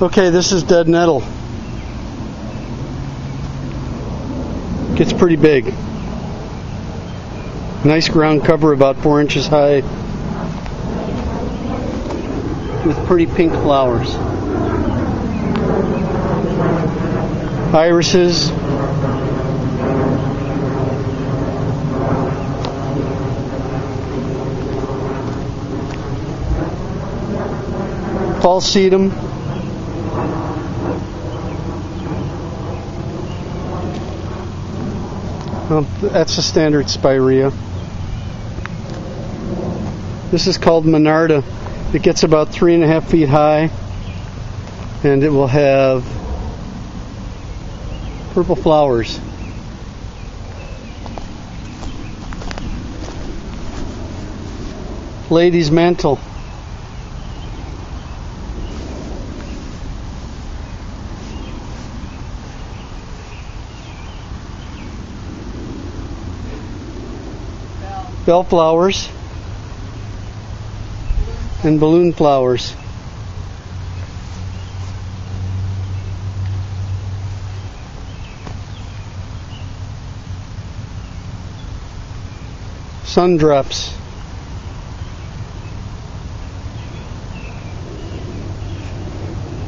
Okay, this is dead nettle. Gets pretty big. Nice ground cover, about 4 inches high, with pretty pink flowers. Irises. Falsetum. That's a standard spirea. This is called Monarda. It gets about 3.5 feet high, and it will have purple flowers. Lady's mantle. Bellflowers and balloon flowers. Sundrops.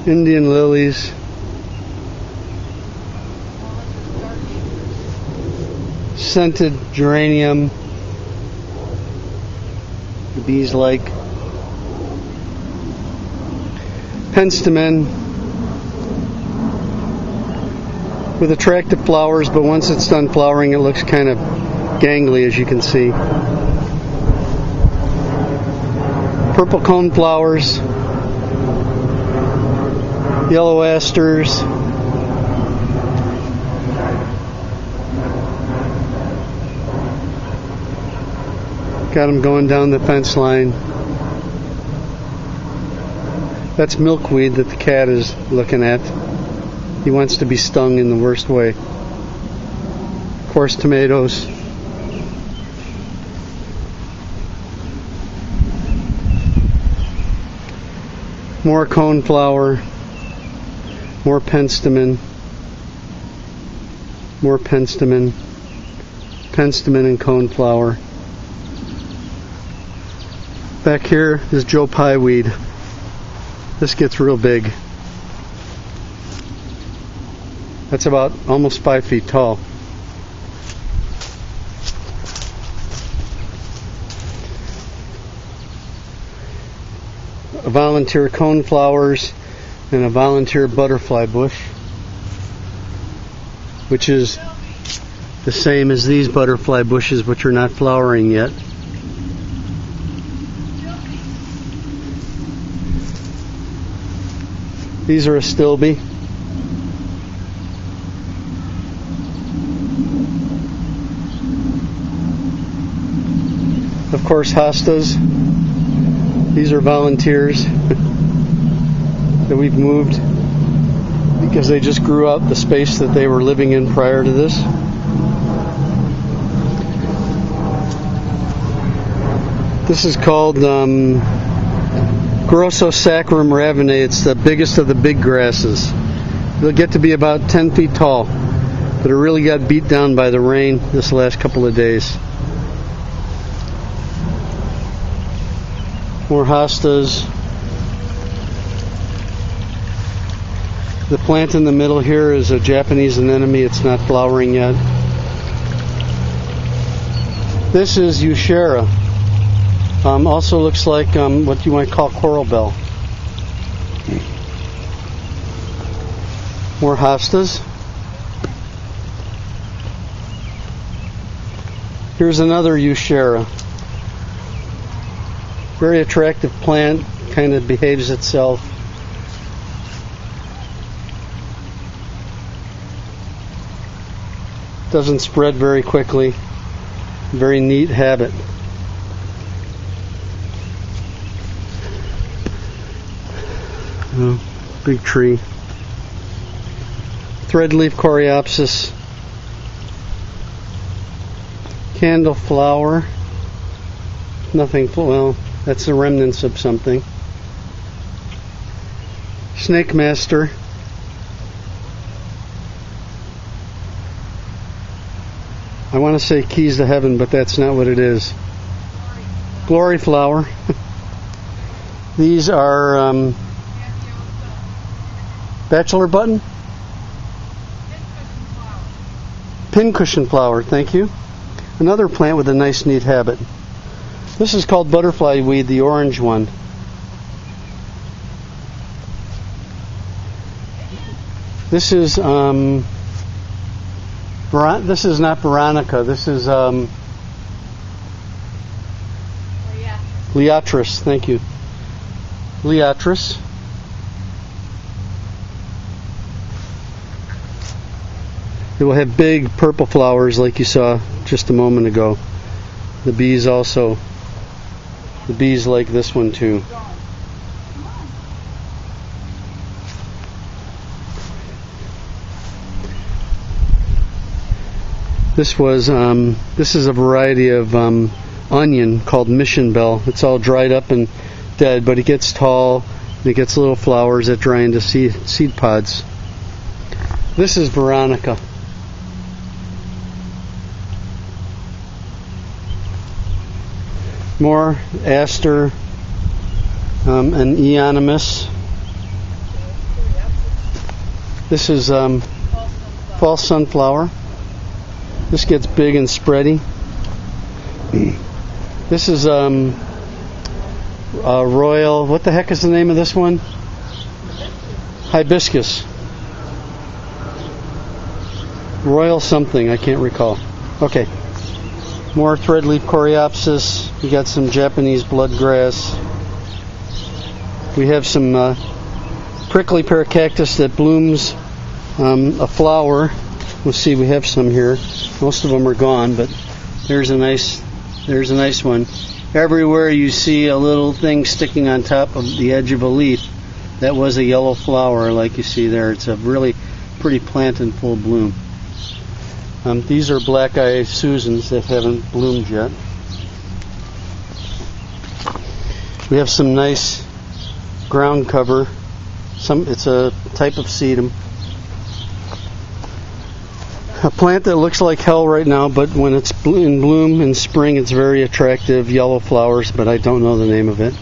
Indian lilies. Scented geranium. The bees like. Penstemon with attractive flowers, but once it's done flowering it looks kind of gangly, as you can see. Purple cone flowers, yellow asters, got them going down the fence line. That's milkweed that the cat is looking at. He wants to be stung in the worst way. Of course, tomatoes. More coneflower. More penstemon. More penstemon. Penstemon and coneflower. Back here is Joe Pye weed. This gets real big. That's about almost 5 feet tall. A volunteer coneflowers and a volunteer butterfly bush, which is the same as these butterfly bushes, which are not flowering yet. These are astilbe. Of course, hostas. These are volunteers that we've moved because they just grew out the space that they were living in prior to this. This is called Grossosaccharum ravenae. It's the biggest of the big grasses. They'll get to be about 10 feet tall, but it really got beat down by the rain this last couple of days. More hostas. The plant in the middle here is a Japanese anemone. It's not flowering yet. This is Euchera. Also looks like what you might call coral bell. More hostas. Here's another Euchera. Very attractive plant, kind of behaves itself. Doesn't spread very quickly. Very neat habit. Oh, big tree. Threadleaf coreopsis. Candle flower. Nothing, well, that's the remnants of something. Snake Master. I want to say Keys to Heaven, but that's not what it is. Glory Flower. These are Bachelor Button? Pincushion Flower, thank you. Another plant with a nice, neat habit. This is called butterfly weed, the orange one. This is this is not Veronica. This is Liatris. Thank you, Liatris. It will have big purple flowers like you saw just a moment ago. The bees also. The bees like this one too. This is a variety of onion called Mission Bell. It's all dried up and dead, but it gets tall and it gets little flowers that dry into seed pods. This is Veronica. More aster and eonimus. This is false sunflower. This gets big and spready. This is royal. What the heck is the name of this one? Hibiscus. Royal something. I can't recall. Okay. More threadleaf coreopsis. We got some Japanese bloodgrass. We have some prickly pear cactus that blooms a flower. We'll see, we have some here. Most of them are gone, but there's a nice one. Everywhere you see a little thing sticking on top of the edge of a leaf, that was a yellow flower like you see there. It's a really pretty plant in full bloom. These are black-eyed Susans that haven't bloomed yet. We have some nice ground cover. It's a type of sedum. A plant that looks like hell right now, but when it's in bloom in spring, it's very attractive. Yellow flowers, but I don't know the name of it.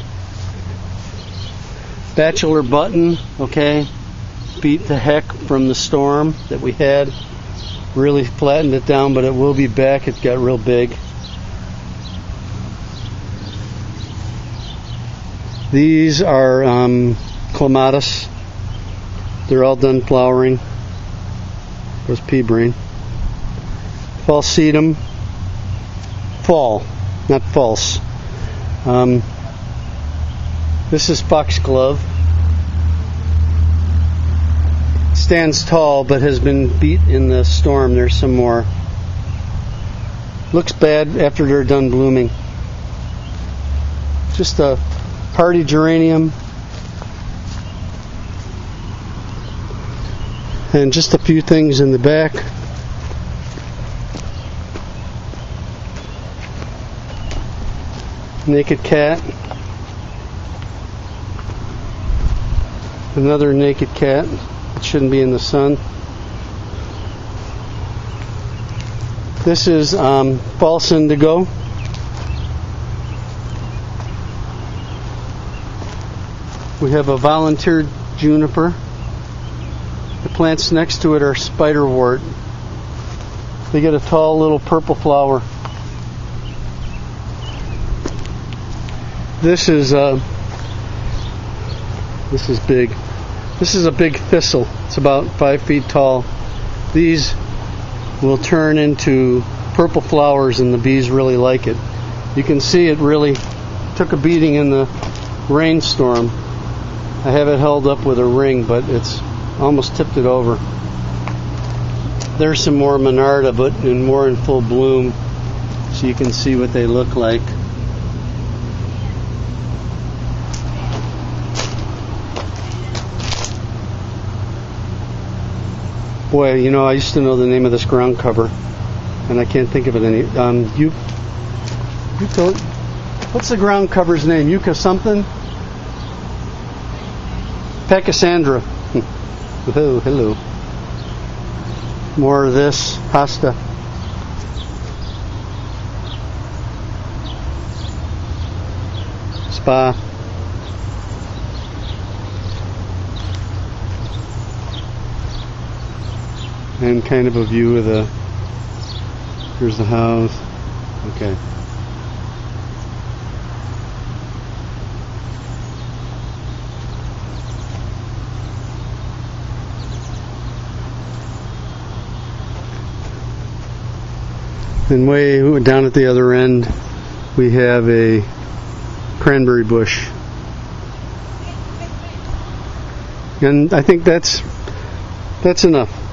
Bachelor Button, okay, beat the heck from the storm that we had. Really flattened it down, but it will be back. It got real big. These are clematis. They're all done flowering. There's pea brain. Falsedum. Fall, not false. This is foxglove. Stands tall but has been beat in the storm. There's some more. Looks bad after they're done blooming. Just a hardy geranium. And just a few things in the back. Naked cat. Another naked cat. It shouldn't be in the sun. This is false indigo. We have a volunteered juniper. The plants next to it are spiderwort. They get a tall little purple flower. This is big. This is a big thistle. It's about 5 feet tall. These will turn into purple flowers, and the bees really like it. You can see it really took a beating in the rainstorm. I have it held up with a ring, but it's almost tipped it over. There's some more Monarda, but more in full bloom, so you can see what they look like. Boy, you know, I used to know the name of this ground cover, and I can't think of it any. What's the ground cover's name? Yucca something? Pachysandra. Oh, hello. More of this hosta. Spa. And kind of a view of the, here's the house. Okay. And way down at the other end, we have a cranberry bush. And I think that's enough.